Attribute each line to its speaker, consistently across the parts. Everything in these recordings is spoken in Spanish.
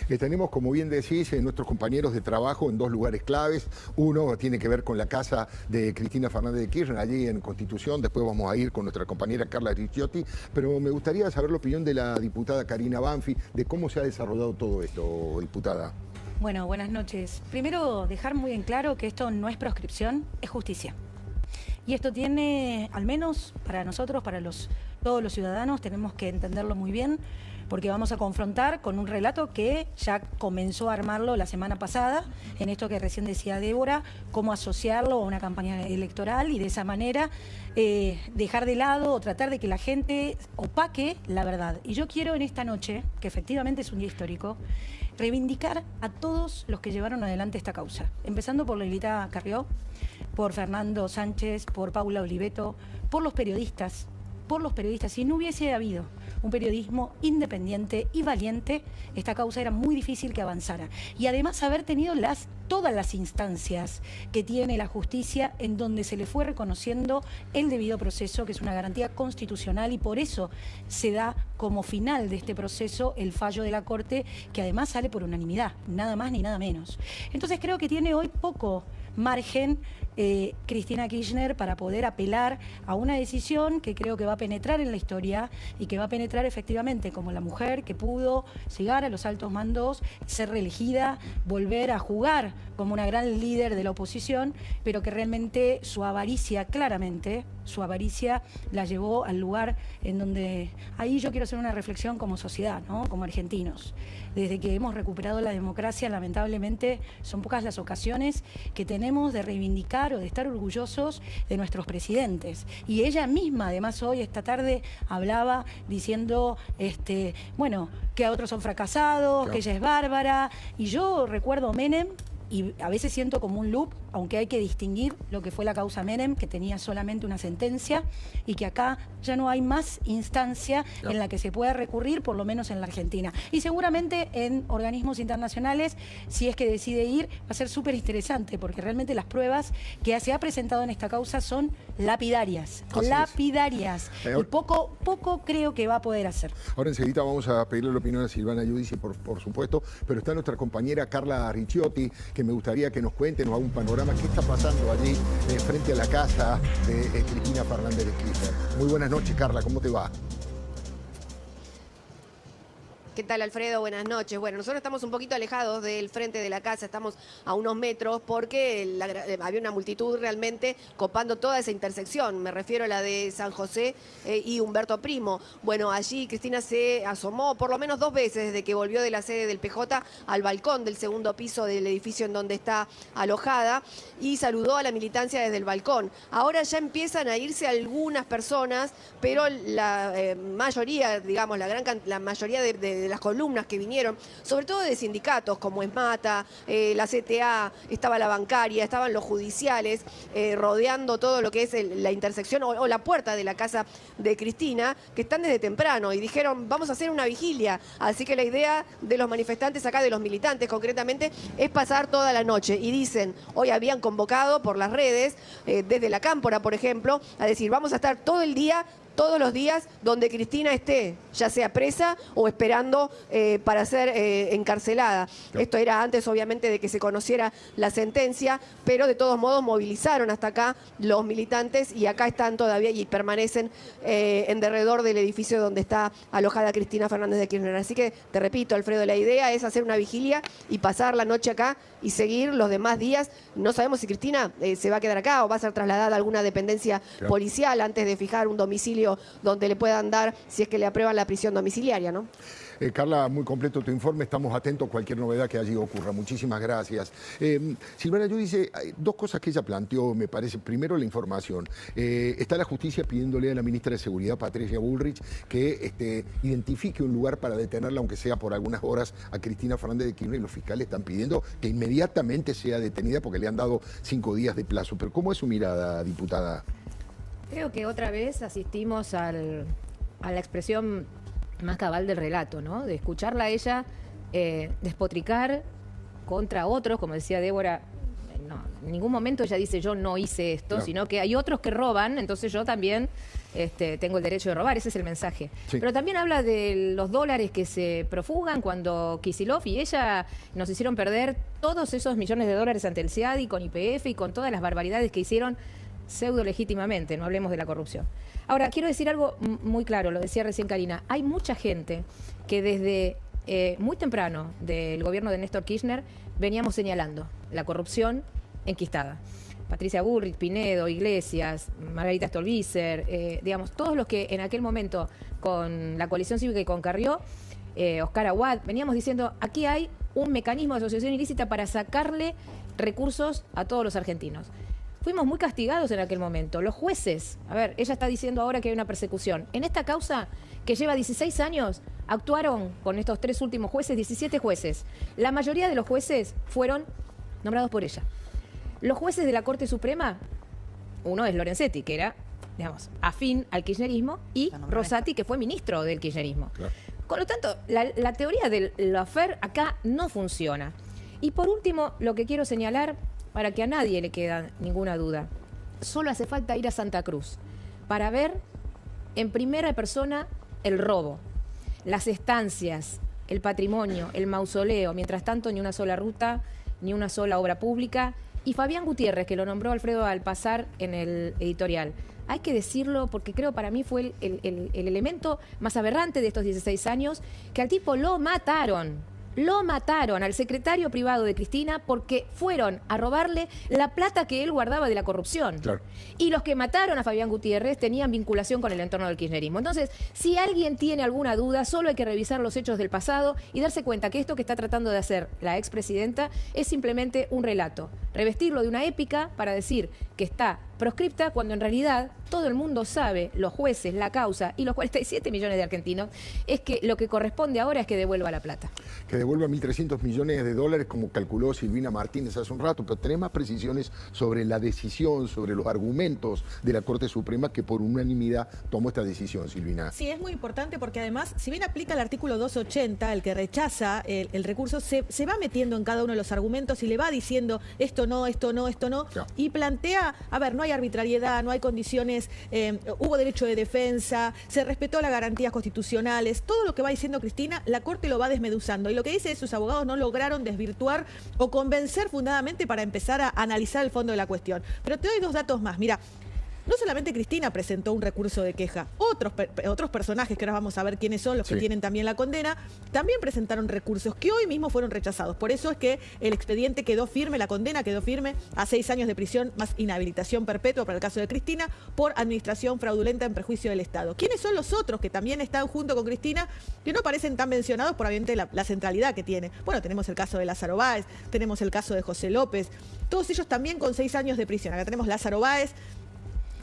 Speaker 1: que tenemos, como bien decís, nuestros compañeros de trabajo en dos lugares claves. Uno tiene que ver con la casa de Cristina Fernández de Kirchner, allí en Constitución. Después vamos a ir con nuestra compañera Carla Ricciotti. Pero me gustaría saber la opinión de la diputada Karina Banfi, de cómo se ha desarrollado todo esto, diputada.
Speaker 2: Bueno, buenas noches. Primero, dejar muy en claro que esto no es proscripción, es justicia. Y esto tiene, al menos para nosotros, para todos los ciudadanos, tenemos que entenderlo muy bien, porque vamos a confrontar con un relato que ya comenzó a armarlo la semana pasada, en esto que recién decía Débora, cómo asociarlo a una campaña electoral y de esa manera dejar de lado o tratar de que la gente opaque la verdad. Y yo quiero en esta noche, que efectivamente es un día histórico, reivindicar a todos los que llevaron adelante esta causa, empezando por Lelita Carrió, por Fernando Sánchez, por Paula Oliveto, por los periodistas. Si no hubiese habido un periodismo independiente y valiente, esta causa era muy difícil que avanzara. Y además haber tenido todas las instancias que tiene la justicia en donde se le fue reconociendo el debido proceso, que es una garantía constitucional, y por eso se da como final de este proceso el fallo de la Corte, que además sale por unanimidad, nada más ni nada menos. Entonces creo que tiene hoy poco margen Cristina Kirchner para poder apelar a una decisión que creo que va a penetrar en la historia y que va a penetrar efectivamente como la mujer que pudo llegar a los altos mandos, ser reelegida, volver a jugar como una gran líder de la oposición, pero que realmente su avaricia, claramente, su avaricia la llevó al lugar en donde... Ahí yo quiero hacer una reflexión como sociedad, ¿no? Como argentinos. Desde que hemos recuperado la democracia, lamentablemente, son pocas las ocasiones que tenemos de reivindicar o de estar orgullosos de nuestros presidentes. Y ella misma, además, hoy, esta tarde, hablaba diciendo, bueno, que a otros son fracasados, claro, que ella es bárbara. Y yo recuerdo Menem, y a veces siento como un loop, aunque hay que distinguir lo que fue la causa Menem, que tenía solamente una sentencia, y que acá ya no hay más instancia en la que se pueda recurrir, por lo menos en la Argentina. Y seguramente en organismos internacionales, si es que decide ir, va a ser súper interesante, porque realmente las pruebas que se ha presentado en esta causa son lapidarias. Lapidarias. Y poco creo que va a poder hacer.
Speaker 1: Ahora enseguida vamos a pedirle la opinión a Silvana Giudici, por supuesto, pero está nuestra compañera Carla Ricciotti, que me gustaría que nos cuente, nos haga un panorama, qué está pasando allí frente a la casa de Cristina Fernández de Kirchner. Muy buenas noches, Carla, ¿cómo te va?
Speaker 3: ¿Qué tal, Alfredo? Buenas noches. Bueno, nosotros estamos un poquito alejados del frente de la casa, estamos a unos metros porque había una multitud realmente copando toda esa intersección. Me refiero a la de San José y Humberto Primo. Bueno, allí Cristina se asomó por lo menos 2 veces desde que volvió de la sede del PJ al balcón del segundo piso del edificio en donde está alojada y saludó a la militancia desde el balcón. Ahora ya empiezan a irse algunas personas, pero la mayoría, digamos, la mayoría de las columnas que vinieron, sobre todo de sindicatos como ESMATA, la CTA, estaba la bancaria, estaban los judiciales, rodeando todo lo que es la intersección o la puerta de la casa de Cristina, que están desde temprano y dijeron, vamos a hacer una vigilia. Así que la idea de los manifestantes acá, de los militantes concretamente, es pasar toda la noche. Y dicen, hoy habían convocado por las redes, desde la Cámpora, por ejemplo, a decir, vamos a estar todo el día, todos los días donde Cristina esté, ya sea presa o esperando para ser encarcelada. Sí. Esto era antes, obviamente, de que se conociera la sentencia, pero de todos modos movilizaron hasta acá los militantes y acá están todavía y permanecen en derredor del edificio donde está alojada Cristina Fernández de Kirchner. Así que, te repito, Alfredo, la idea es hacer una vigilia y pasar la noche acá y seguir los demás días. No sabemos si Cristina se va a quedar acá o va a ser trasladada a alguna dependencia policial antes de fijar un domicilio donde le puedan dar, si es que le aprueban la prisión domiciliaria, ¿no?
Speaker 1: Carla, muy completo tu informe, estamos atentos a cualquier novedad que allí ocurra. Muchísimas gracias. Silvana Giudici, hay 2 cosas que ella planteó, me parece. Primero, la información. Está la justicia pidiéndole a la ministra de Seguridad, Patricia Bullrich, que identifique un lugar para detenerla, aunque sea por algunas horas, a Cristina Fernández de Kirchner. Y los fiscales están pidiendo que inmediatamente sea detenida porque le han dado 5 días de plazo. Pero ¿cómo es su mirada, diputada?
Speaker 4: Creo que otra vez asistimos a la expresión más cabal del relato, ¿no? De escucharla a ella despotricar contra otros, como decía Débora, no, en ningún momento ella dice yo no hice esto, sino que hay otros que roban, entonces yo también tengo el derecho de robar, ese es el mensaje.
Speaker 1: Sí.
Speaker 4: Pero también habla de los dólares que se profugan cuando Kicillof y ella nos hicieron perder todos esos millones de dólares ante el CIADI, con YPF y con todas las barbaridades que hicieron pseudo legítimamente, no hablemos de la corrupción. Ahora, quiero decir algo muy claro, lo decía recién Karina, hay mucha gente que desde muy temprano del gobierno de Néstor Kirchner veníamos señalando la corrupción enquistada. Patricia Bullrich, Pinedo, Iglesias, Margarita Stolbizer, digamos, todos los que en aquel momento con la coalición cívica y con Carrió, Oscar Aguad, veníamos diciendo, aquí hay un mecanismo de asociación ilícita para sacarle recursos a todos los argentinos. Fuimos muy castigados en aquel momento. Los jueces, a ver, ella está diciendo ahora que hay una persecución. En esta causa, que lleva 16 años, actuaron con estos 3 últimos jueces, 17 jueces. La mayoría de los jueces fueron nombrados por ella. Los jueces de la Corte Suprema, uno es Lorenzetti, que era, digamos, afín al kirchnerismo, y Rosati, que fue ministro del kirchnerismo. Claro. Con lo tanto, la teoría del lawfare acá no funciona. Y por último, lo que quiero señalar, para que a nadie le queda ninguna duda, solo hace falta ir a Santa Cruz para ver en primera persona el robo, las estancias, el patrimonio, el mausoleo. Mientras tanto, ni una sola ruta, ni una sola obra pública. Y Fabián Gutiérrez, que lo nombró Alfredo al pasar en el editorial. Hay que decirlo porque creo para mí fue el elemento más aberrante de estos 16 años, que al tipo lo mataron. Lo mataron al secretario privado de Cristina porque fueron a robarle la plata que él guardaba de la corrupción. Claro. Y los que mataron a Fabián Gutiérrez tenían vinculación con el entorno del kirchnerismo. Entonces, si alguien tiene alguna duda, solo hay que revisar los hechos del pasado y darse cuenta que esto que está tratando de hacer la expresidenta es simplemente un relato. Revestirlo de una épica para decir que está proscripta cuando en realidad todo el mundo sabe, los jueces, la causa y los 47 millones de argentinos, es que lo que corresponde ahora es que devuelva la plata.
Speaker 1: Que devuelva 1.300 millones de dólares, como calculó Silvina Martínez hace un rato, pero tenés más precisiones sobre la decisión, sobre los argumentos de la Corte Suprema que por unanimidad tomó esta decisión, Silvina.
Speaker 5: Sí, es muy importante porque además, si bien aplica el artículo 280, el que rechaza el recurso, se va metiendo en cada uno de los argumentos y le va diciendo esto no, esto no, esto no, claro. Y plantea, a ver, no hay arbitrariedad, no hay condiciones, hubo derecho de defensa, se respetó las garantías constitucionales, todo lo que va diciendo Cristina, la Corte lo va desmeduzando. Y lo que dice es sus abogados no lograron desvirtuar o convencer fundadamente para empezar a analizar el fondo de la cuestión. Pero te doy 2 datos más. Mira, no solamente Cristina presentó un recurso de queja, otros personajes, que ahora vamos a ver quiénes son los que tienen también la condena, también presentaron recursos que hoy mismo fueron rechazados. Por eso es que el expediente quedó firme, la condena quedó firme a 6 años de prisión más inhabilitación perpetua para el caso de Cristina por administración fraudulenta en perjuicio del Estado. ¿Quiénes son los otros que también están junto con Cristina, que no parecen tan mencionados por obviamente la centralidad que tiene? Bueno, tenemos el caso de Lázaro Báez, tenemos el caso de José López, todos ellos también con 6 años de prisión. Acá tenemos Lázaro Báez,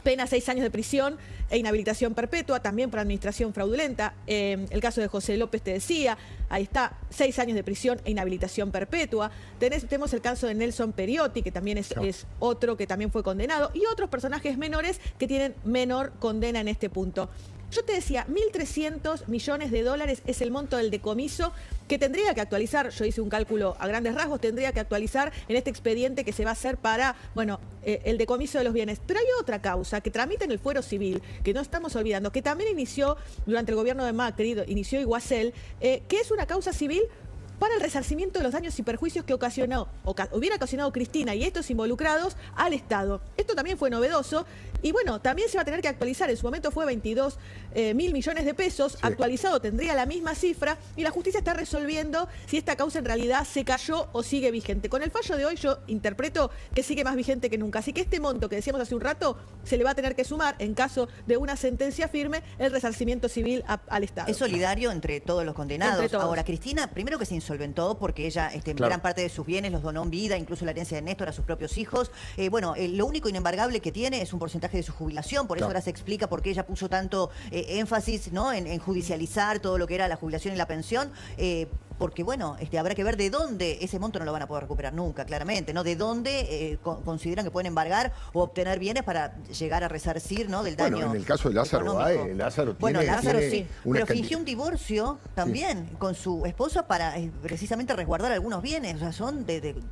Speaker 5: pena 6 años de prisión e inhabilitación perpetua, también por administración fraudulenta. El caso de José López, te decía, ahí está, 6 años de prisión e inhabilitación perpetua. Tenemos el caso de Nelson Periotti, que también es otro que también fue condenado, y otros personajes menores que tienen menor condena en este punto. Yo te decía, 1.300 millones de dólares es el monto del decomiso que tendría que actualizar, yo hice un cálculo a grandes rasgos, tendría que actualizar en este expediente que se va a hacer para, bueno, el decomiso de los bienes. Pero hay otra causa que tramita en el fuero civil, que no estamos olvidando, que también inició durante el gobierno de Macri, inició Iguacel, que es una causa civil para el resarcimiento de los daños y perjuicios que hubiera ocasionado Cristina y estos involucrados al Estado. Esto también fue novedoso y bueno, también se va a tener que actualizar. En su momento fue 22.000 millones de pesos, actualizado tendría la misma cifra y la justicia está resolviendo si esta causa en realidad se cayó o sigue vigente. Con el fallo de hoy yo interpreto que sigue más vigente que nunca. Así que este monto que decíamos hace un rato se le va a tener que sumar en caso de una sentencia firme el resarcimiento civil al Estado.
Speaker 6: Es solidario entre todos los condenados. Ahora, Cristina, primero que se insolventó porque ella gran parte de sus bienes los donó en vida, incluso la herencia de Néstor a sus propios hijos. Lo único inembargable que tiene es un porcentaje de su jubilación, por eso ahora se explica por qué ella puso tanto énfasis, ¿no?, en judicializar todo lo que era la jubilación y la pensión. porque bueno, habrá que ver de dónde ese monto no lo van a poder recuperar nunca, claramente, ¿no? De dónde consideran que pueden embargar o obtener bienes para llegar a resarcir, ¿no? Del daño.
Speaker 1: Bueno, en el caso de Lázaro Báez, Lázaro tiene
Speaker 6: sí, pero fingió un divorcio también con su esposa para precisamente resguardar algunos bienes, o sea, son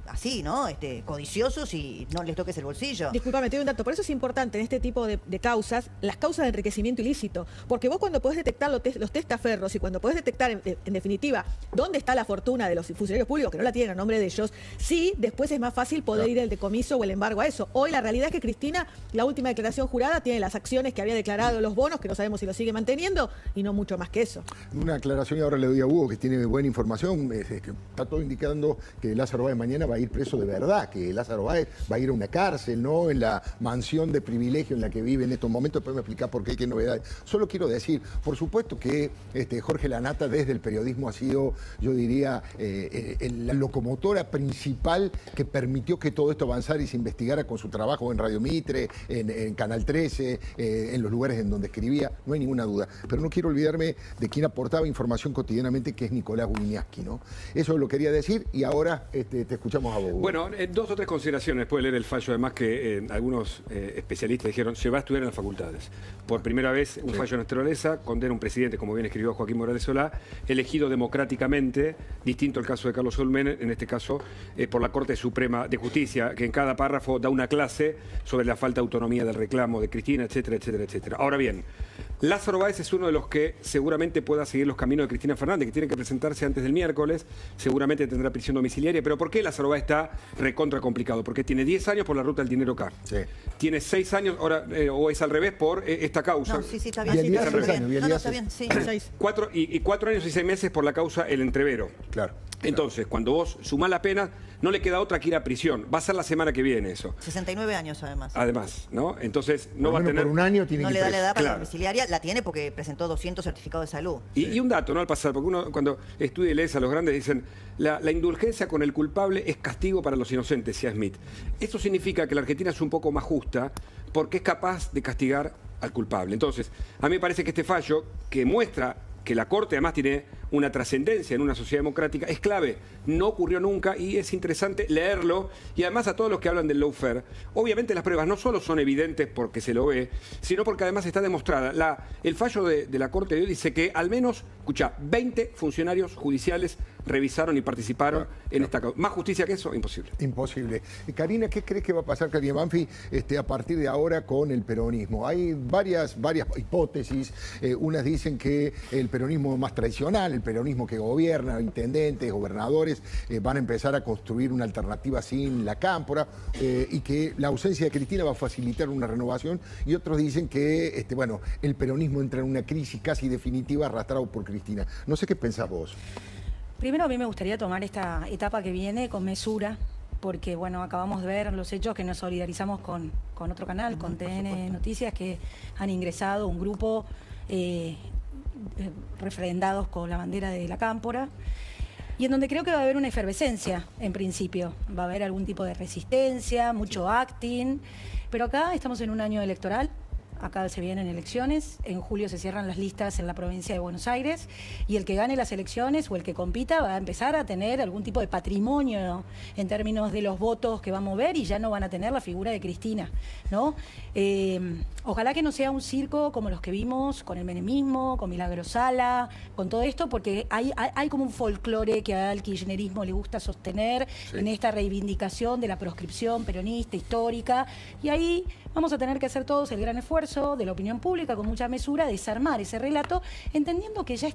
Speaker 6: así, ¿no? Codiciosos y no les toques el bolsillo.
Speaker 5: Disculpame, te doy un dato. Por eso es importante en este tipo de causas, las causas de enriquecimiento ilícito. Porque vos cuando podés detectar los testaferros y cuando podés detectar, en definitiva, dónde está la fortuna de los funcionarios públicos que no la tienen a nombre de ellos, sí, después es más fácil poder ir el decomiso o el embargo a eso. Hoy la realidad es que Cristina, la última declaración jurada, tiene las acciones que había declarado, los bonos, que no sabemos si lo sigue manteniendo, y no mucho más que eso.
Speaker 1: Una aclaración, y ahora le doy a Hugo, que tiene buena información, que está todo indicando que Lázaro Báez mañana va a ir preso de verdad, que Lázaro Báez va a ir a una cárcel, no en la mansión de privilegio en la que vive en estos momentos. Después me explicar por qué novedades. Solo quiero decir, por supuesto que Jorge Lanata desde el periodismo ha sido, yo diría, la locomotora principal que permitió que todo esto avanzara y se investigara con su trabajo en Radio Mitre, en Canal 13, en los lugares en donde escribía, no hay ninguna duda. Pero no quiero olvidarme de quien aportaba información cotidianamente, que es Nicolás Winiaski, ¿no? Eso lo quería decir y ahora te escuchamos a vos.
Speaker 7: Bueno, dos o tres consideraciones después de leer el fallo, además que algunos especialistas dijeron se va a estudiar en las facultades. Por primera vez un fallo de naturaleza condena a un presidente, como bien escribió Joaquín Morales Solá, elegido democráticamente, distinto al caso de Carlos Saúl Menem, en este caso por la Corte Suprema de Justicia, que en cada párrafo da una clase sobre la falta de autonomía del reclamo de Cristina, etcétera, etcétera, etcétera. Ahora bien, Lázaro Báez es uno de los que seguramente pueda seguir los caminos de Cristina Fernández, que tiene que presentarse antes del miércoles, seguramente tendrá prisión domiciliaria. ¿Pero por qué Lázaro Báez está recontra complicado? Porque tiene 10 años por la ruta del dinero K. Sí. Tiene 6 años, ahora, o es al revés, por esta causa.
Speaker 6: No, sí, está bien. Está bien, sí.
Speaker 7: 4 años y 6 meses por la causa El Entrevero.
Speaker 1: Claro.
Speaker 7: Entonces, cuando vos sumás la pena, no le queda otra que ir a prisión. Va a ser la semana que viene eso.
Speaker 6: 69 años, además.
Speaker 7: Además, ¿no? Entonces, no va a tener...
Speaker 1: por un año tiene
Speaker 6: no
Speaker 1: que
Speaker 6: le da la edad para la domiciliaria, la tiene porque presentó 200 certificados de salud.
Speaker 7: Y un dato, ¿no? Al pasar, porque uno cuando estudia y lees a los grandes dicen la indulgencia con el culpable es castigo para los inocentes, decía Smith. Esto significa que la Argentina es un poco más justa porque es capaz de castigar al culpable. Entonces, a mí me parece que este fallo, que muestra que la Corte además tiene una trascendencia en una sociedad democrática, es clave. No ocurrió nunca y es interesante leerlo. Y además a todos los que hablan del lawfare, obviamente las pruebas no solo son evidentes porque se lo ve, sino porque además está demostrada. El fallo de la Corte de hoy dice que al menos, 20 funcionarios judiciales revisaron y participaron en esta causa. ¿Más justicia que eso? Imposible.
Speaker 1: Imposible. Karina, ¿qué crees que va a pasar, Karina Banfi, a partir de ahora con el peronismo? Hay varias hipótesis. Unas dicen que el peronismo más tradicional, el peronismo que gobierna, intendentes, gobernadores, van a empezar a construir una alternativa sin la cámpora y que la ausencia de Cristina va a facilitar una renovación. Y otros dicen que el peronismo entra en una crisis casi definitiva arrastrado por Cristina. No sé qué pensás vos.
Speaker 2: Primero, a mí me gustaría tomar esta etapa que viene con mesura, porque acabamos de ver los hechos que nos solidarizamos con otro canal, con TN Noticias, que han ingresado un grupo refrendados con la bandera de la cámpora, y en donde creo que va a haber una efervescencia, en principio. Va a haber algún tipo de resistencia, mucho acting, pero acá estamos en un año electoral. Acá se vienen elecciones, en julio se cierran las listas en la provincia de Buenos Aires y el que gane las elecciones o el que compita va a empezar a tener algún tipo de patrimonio en términos de los votos que va a mover y ya no van a tener la figura de Cristina, ¿no? Ojalá que no sea un circo como los que vimos con el menemismo, con Milagro Sala, con todo esto, porque hay como un folclore que al kirchnerismo le gusta sostener en esta reivindicación de la proscripción peronista, histórica, y ahí vamos a tener que hacer todos el gran esfuerzo de la opinión pública con mucha mesura, desarmar ese relato, entendiendo que ya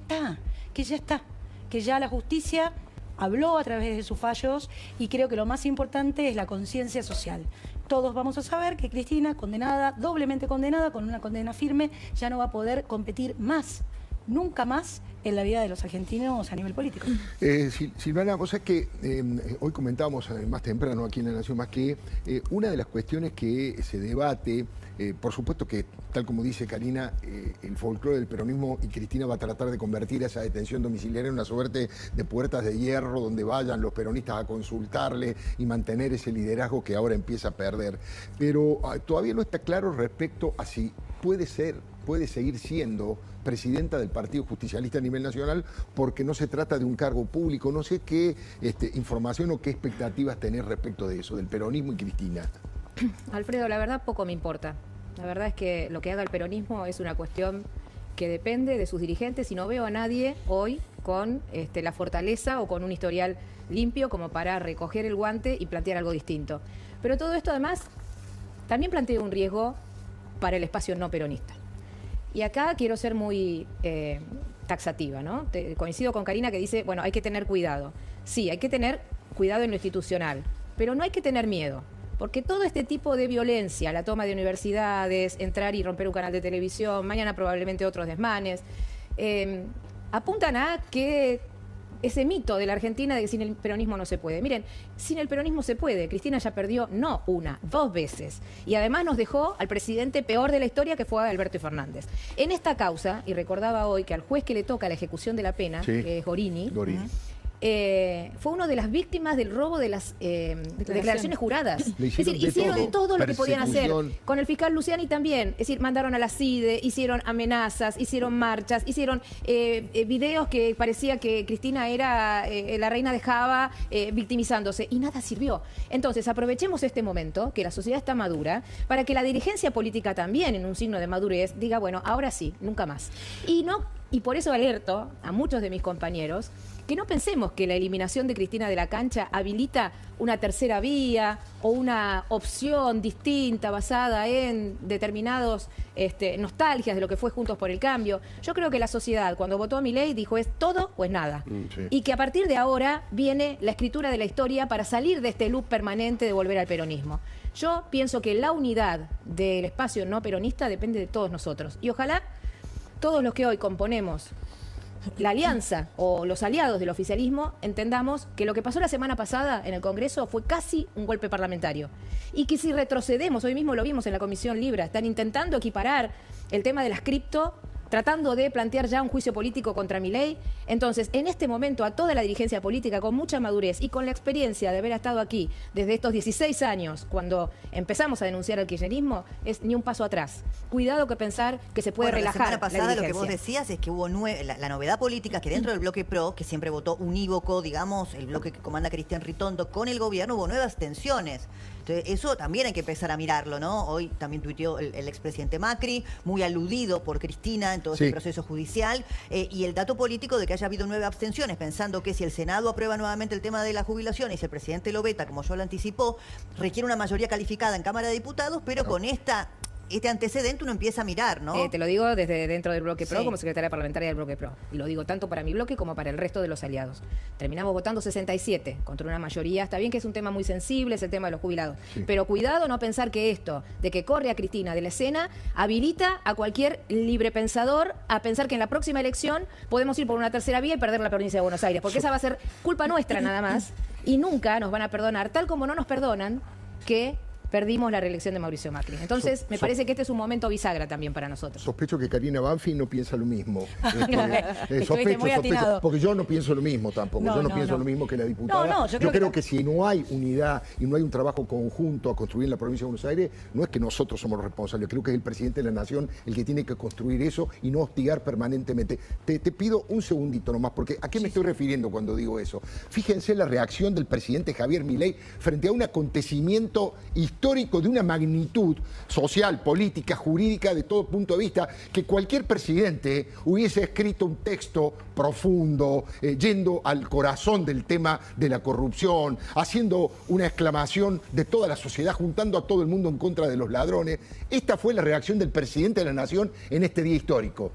Speaker 2: la justicia habló a través de sus fallos y creo que lo más importante es la conciencia social. Todos vamos a saber que Cristina, condenada, doblemente condenada, con una condena firme, ya no va a poder competir más, nunca más, en la vida de los argentinos a nivel político.
Speaker 1: Silvana, vos sabés que hoy comentábamos más temprano aquí en La Nación Más que una de las cuestiones que se debate, por supuesto que, tal como dice Karina, el folclore del peronismo y Cristina va a tratar de convertir esa detención domiciliaria en una suerte de puertas de hierro donde vayan los peronistas a consultarle y mantener ese liderazgo que ahora empieza a perder. Pero todavía no está claro respecto a si puede ser puede seguir siendo presidenta del Partido Justicialista a nivel nacional porque no se trata de un cargo público. No sé qué información o qué expectativas tenés respecto de eso, del peronismo y Cristina.
Speaker 4: Alfredo, la verdad poco me importa. La verdad es que lo que haga el peronismo es una cuestión que depende de sus dirigentes y no veo a nadie hoy con la fortaleza o con un historial limpio como para recoger el guante y plantear algo distinto. Pero todo esto además también plantea un riesgo para el espacio no peronista. Y acá quiero ser muy taxativa, ¿no? Coincido con Karina que dice, bueno, hay que tener cuidado. Sí, hay que tener cuidado en lo institucional, pero no hay que tener miedo. Porque todo este tipo de violencia, la toma de universidades, entrar y romper un canal de televisión, mañana probablemente otros desmanes, apuntan a que ese mito de la Argentina de que sin el peronismo no se puede. Miren, sin el peronismo se puede. Cristina ya perdió no una, 2 veces. Y además nos dejó al presidente peor de la historia, que fue Alberto Fernández. En esta causa, y recordaba hoy que al juez que le toca la ejecución de la pena, sí, que es Gorini, fue una de las víctimas del robo de las declaraciones juradas. Es decir, hicieron todo lo que podían hacer. Con el fiscal Luciani también. Es decir, mandaron a la CIDE, hicieron amenazas, hicieron marchas, hicieron videos que parecía que Cristina era la reina de Java victimizándose. Y nada sirvió. Entonces, aprovechemos este momento, que la sociedad está madura, para que la dirigencia política también, en un signo de madurez, diga, bueno, ahora sí, nunca más. Y por eso alerto a muchos de mis compañeros que no pensemos que la eliminación de Cristina de la cancha habilita una tercera vía o una opción distinta basada en determinados nostalgias de lo que fue Juntos por el Cambio. Yo creo que la sociedad, cuando votó a Milei, dijo es todo o es nada. Sí. Y que a partir de ahora viene la escritura de la historia para salir de este loop permanente de volver al peronismo. Yo pienso que la unidad del espacio no peronista depende de todos nosotros. Y ojalá todos los que hoy componemos la alianza o los aliados del oficialismo entendamos que lo que pasó la semana pasada en el Congreso fue casi un golpe parlamentario y que si retrocedemos, hoy mismo lo vimos en la Comisión Libra, están intentando equiparar el tema de las cripto, tratando de plantear ya un juicio político contra Milei. Entonces, en este momento, a toda la dirigencia política, con mucha madurez y con la experiencia de haber estado aquí desde estos 16 años, cuando empezamos a denunciar el kirchnerismo, es ni un paso atrás. Cuidado que pensar que se puede relajar la
Speaker 6: semana pasada lo que vos decías es que hubo la novedad política, que dentro del bloque PRO, que siempre votó unívoco, digamos, el bloque que comanda Cristian Ritondo, con el gobierno hubo nuevas tensiones. Entonces, eso también hay que empezar a mirarlo, ¿no? Hoy también tuiteó el expresidente Macri, muy aludido por Cristina en todo este proceso judicial, y el dato político de que haya habido 9 abstenciones, pensando que si el Senado aprueba nuevamente el tema de la jubilación y si el presidente lo veta, como yo lo anticipó, requiere una mayoría calificada en Cámara de Diputados, pero con este antecedente uno empieza a mirar, ¿no?
Speaker 4: Te lo digo desde dentro del bloque PRO como secretaria parlamentaria del bloque PRO. Y lo digo tanto para mi bloque como para el resto de los aliados. Terminamos votando 67 contra una mayoría. Está bien que es un tema muy sensible, es el tema de los jubilados. Sí. Pero cuidado no pensar que esto, de que corre a Cristina de la escena, habilita a cualquier librepensador a pensar que en la próxima elección podemos ir por una tercera vía y perder la provincia de Buenos Aires. Porque esa va a ser culpa nuestra nada más. Y nunca nos van a perdonar, tal como no nos perdonan que perdimos la reelección de Mauricio Macri. Entonces, me parece que este es un momento bisagra también para nosotros.
Speaker 1: Sospecho que Karina Banfi no piensa lo mismo. Sospecho, porque yo no pienso lo mismo tampoco. Yo no pienso lo mismo que la diputada. Yo creo que si no hay unidad y no hay un trabajo conjunto a construir en la provincia de Buenos Aires, no es que nosotros somos los responsables. Creo que es el presidente de la Nación el que tiene que construir eso y no hostigar permanentemente. Te pido un segundito nomás, porque ¿a qué me estoy refiriendo cuando digo eso? Fíjense la reacción del presidente Javier Milei frente a un acontecimiento histórico de una magnitud social, política, jurídica, de todo punto de vista, que cualquier presidente hubiese escrito un texto profundo, yendo al corazón del tema de la corrupción, haciendo una exclamación de toda la sociedad, juntando a todo el mundo en contra de los ladrones. Esta fue la reacción del presidente de la Nación en este día histórico.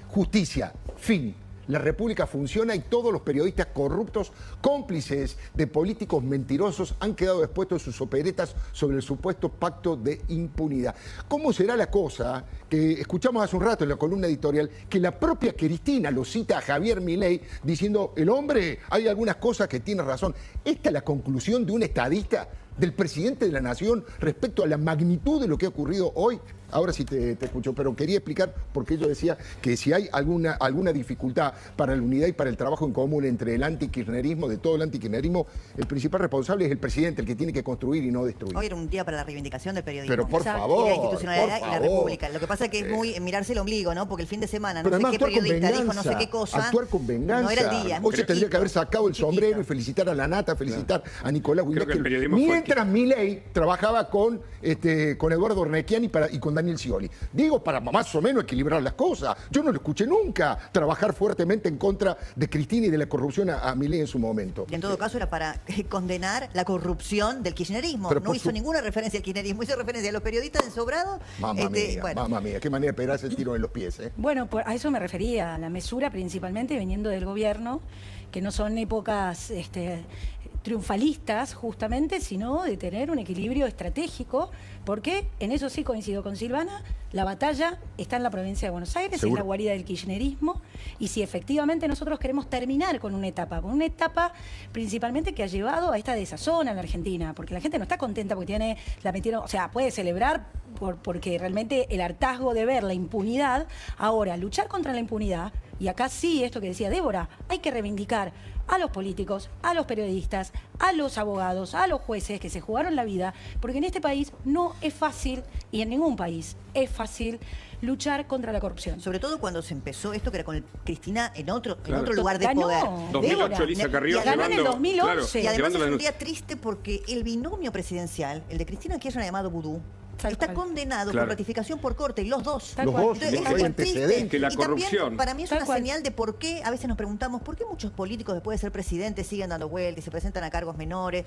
Speaker 1: Justicia, fin. La República funciona y todos los periodistas corruptos, cómplices de políticos mentirosos, han quedado expuestos sus operetas sobre el supuesto pacto de impunidad. ¿Cómo será la cosa que escuchamos hace un rato en la columna editorial que la propia Cristina lo cita a Javier Milei diciendo, el hombre, hay algunas cosas que tiene razón? ¿Esta es la conclusión de un estadista, del presidente de la Nación, respecto a la magnitud de lo que ha ocurrido hoy? ahora sí te escucho, pero quería explicar por qué yo decía que si hay alguna dificultad para la unidad y para el trabajo en común entre el antikirchnerismo, de todo el antikirchnerismo, el principal responsable es el presidente, el que tiene que construir y no destruir.
Speaker 6: Hoy era un día para la reivindicación del periodismo.
Speaker 1: Pero por favor,
Speaker 6: y la institucionalidad
Speaker 1: por
Speaker 6: y la
Speaker 1: favor.
Speaker 6: república. Lo que pasa es que es muy mirarse el ombligo, ¿no? Porque el fin de semana, no
Speaker 1: Pero
Speaker 6: sé
Speaker 1: además
Speaker 6: qué periodista dijo no sé qué cosa.
Speaker 1: Actuar con venganza.
Speaker 6: No era el día.
Speaker 1: Hoy se tendría que haber sacado el sombrero y felicitar a la Nata, felicitar a Nicolás
Speaker 7: Creo que el
Speaker 1: Huilach,
Speaker 7: periodismo
Speaker 1: mientras Milei trabajaba con Eduardo Ornequian y con Daniel Scioli. Digo, para más o menos equilibrar las cosas. Yo no lo escuché nunca trabajar fuertemente en contra de Cristina y de la corrupción a Milei en su momento.
Speaker 6: Y en todo caso era para condenar la corrupción del kirchnerismo.
Speaker 1: Pero
Speaker 6: no hizo ninguna referencia al kirchnerismo, hizo referencia a los periodistas ensobrados.
Speaker 1: Mamma mía, qué manera de pegarse el tiro en los pies.
Speaker 2: Bueno, a eso me refería, a la mesura principalmente viniendo del gobierno, que no son épocas triunfalistas justamente, sino de tener un equilibrio estratégico, porque en eso sí coincido con Silvana, la batalla está en la provincia de Buenos Aires,
Speaker 1: ¿Seguro?
Speaker 2: es la guarida del kirchnerismo, y si efectivamente nosotros queremos terminar con una etapa principalmente que ha llevado a esta desazón a la Argentina, porque la gente no está contenta porque la metieron, o sea, puede celebrar porque realmente el hartazgo de ver la impunidad, ahora luchar contra la impunidad, y acá sí, esto que decía Débora, hay que reivindicar a los políticos, a los periodistas, a los abogados, a los jueces que se jugaron la vida, porque en este país no es fácil, y en ningún país es fácil, luchar contra la corrupción.
Speaker 6: Sobre todo cuando se empezó esto que era con Cristina en otro
Speaker 2: Claro.
Speaker 6: lugar de
Speaker 2: Ganó.
Speaker 6: poder.
Speaker 7: 2008, Elisa Carrió
Speaker 2: ganó en el
Speaker 7: llevando-
Speaker 2: 2011.
Speaker 6: Y además
Speaker 7: llevando
Speaker 6: es
Speaker 7: la
Speaker 6: un día triste porque el binomio presidencial, el de Cristina Kirchner llamado Vudú,
Speaker 2: Tal
Speaker 6: está
Speaker 2: cual.
Speaker 6: condenado
Speaker 7: Claro.
Speaker 6: por ratificación por corte, y los dos.
Speaker 2: Tal
Speaker 1: Los
Speaker 2: cual.
Speaker 1: dos,
Speaker 6: Entonces,
Speaker 1: hay
Speaker 6: es muy
Speaker 1: antecedentes.
Speaker 6: triste.
Speaker 7: Que la
Speaker 6: Y también,
Speaker 7: corrupción.
Speaker 6: para mí es
Speaker 2: Tal
Speaker 6: una
Speaker 2: cual.
Speaker 6: señal de por qué a veces nos preguntamos por qué muchos políticos después de ser presidentes siguen dando vueltas y se presentan a cargos menores.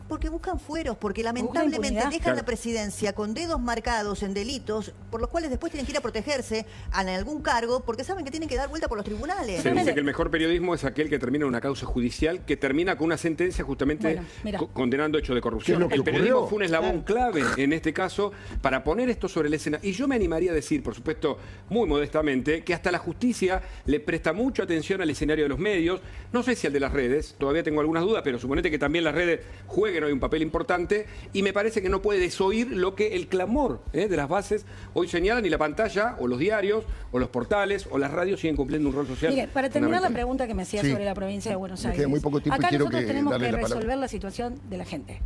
Speaker 6: Porque buscan fueros, porque lamentablemente
Speaker 2: impunidad.
Speaker 6: dejan
Speaker 7: Claro.
Speaker 6: la presidencia con dedos marcados en delitos por los cuales después tienen que ir a protegerse en algún cargo porque saben que tienen que dar vuelta por los tribunales.
Speaker 7: Se dice que el mejor periodismo es aquel que termina en una causa judicial que termina con una sentencia justamente
Speaker 2: Bueno, mira.
Speaker 7: condenando hechos de corrupción.
Speaker 1: ¿Qué es lo que
Speaker 7: El periodismo
Speaker 1: ocurrió?
Speaker 7: fue un eslabón clave en este caso para poner esto sobre la escena. Y yo me animaría a decir, por supuesto, muy modestamente, que hasta la justicia le presta mucha atención al escenario de los medios. No sé si al de las redes, todavía tengo algunas dudas, pero suponete que también las redes jueguen hoy un papel importante y me parece que no puede desoír lo que el clamor de las bases hoy señalan y la pantalla o los diarios o los portales o las radios siguen cumpliendo un rol social.
Speaker 2: Mire, para terminar la
Speaker 7: fundamental.
Speaker 2: pregunta que me hacía
Speaker 1: Sí.
Speaker 2: sobre la provincia de Buenos
Speaker 1: Me
Speaker 2: Aires.
Speaker 1: queda muy poco tiempo y
Speaker 2: Acá
Speaker 1: quiero
Speaker 2: nosotros
Speaker 1: que
Speaker 2: tenemos
Speaker 1: darle
Speaker 2: que
Speaker 1: la palabra.
Speaker 2: resolver la situación de la gente.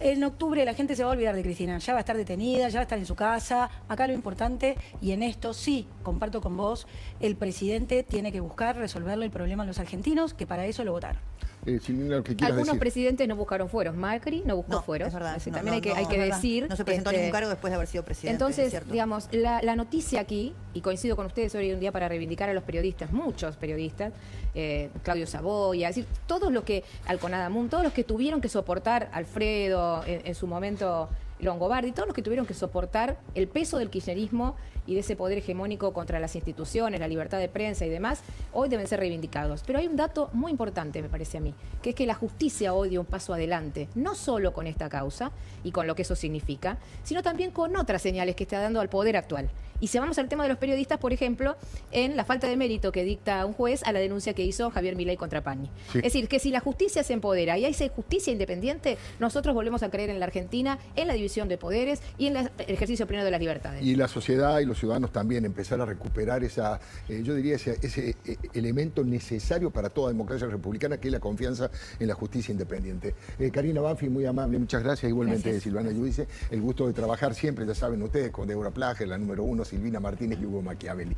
Speaker 2: En octubre la gente se va a olvidar de Cristina, ya va a estar detenida, ya va a estar en su casa. Acá lo importante, y en esto sí, comparto con vos, el presidente tiene que buscar resolverle el problema a los argentinos, que para eso lo votaron.
Speaker 1: Silvina, lo que quieras
Speaker 4: Algunos
Speaker 1: decir.
Speaker 4: presidentes no buscaron fueros. Macri no buscó
Speaker 6: No,
Speaker 4: fueros.
Speaker 6: es verdad.
Speaker 4: Así
Speaker 6: No,
Speaker 4: también hay que
Speaker 6: es verdad.
Speaker 4: decir.
Speaker 6: No se presentó a ningún cargo después de haber sido presidente. es
Speaker 4: Entonces,
Speaker 6: cierto.
Speaker 4: digamos, la noticia aquí, y coincido con ustedes hoy un día para reivindicar a los periodistas, muchos periodistas, Claudio Saboya, es decir, todos los que, Alconadamun, todos los que tuvieron que soportar, Alfredo, en su momento Longobardi, todos los que tuvieron que soportar el peso del kirchnerismo y de ese poder hegemónico contra las instituciones, la libertad de prensa y demás, hoy deben ser reivindicados. Pero hay un dato muy importante, me parece a mí, que es que la justicia hoy dio un paso adelante, no solo con esta causa y con lo que eso significa, sino también con otras señales que está dando al poder actual. Y si vamos al tema de los periodistas, por ejemplo, en la falta de mérito que dicta un juez a la denuncia que hizo Javier Milei contra Pañi.
Speaker 1: Sí.
Speaker 4: Es decir, que si la justicia se empodera y hay esa justicia independiente, nosotros volvemos a creer en la Argentina, en la división de poderes y en el ejercicio pleno de las libertades.
Speaker 1: Y la sociedad y los ciudadanos también empezar a recuperar esa, yo diría, ese elemento necesario para toda democracia republicana, que es la confianza en la justicia independiente. Karina Banfi, muy amable, muchas gracias. Igualmente,
Speaker 2: Gracias.
Speaker 1: Silvana Giudice, el gusto de trabajar siempre, ya saben ustedes, con Débora Plager, la número 1, Silvina Martínez y Hugo Machiavelli.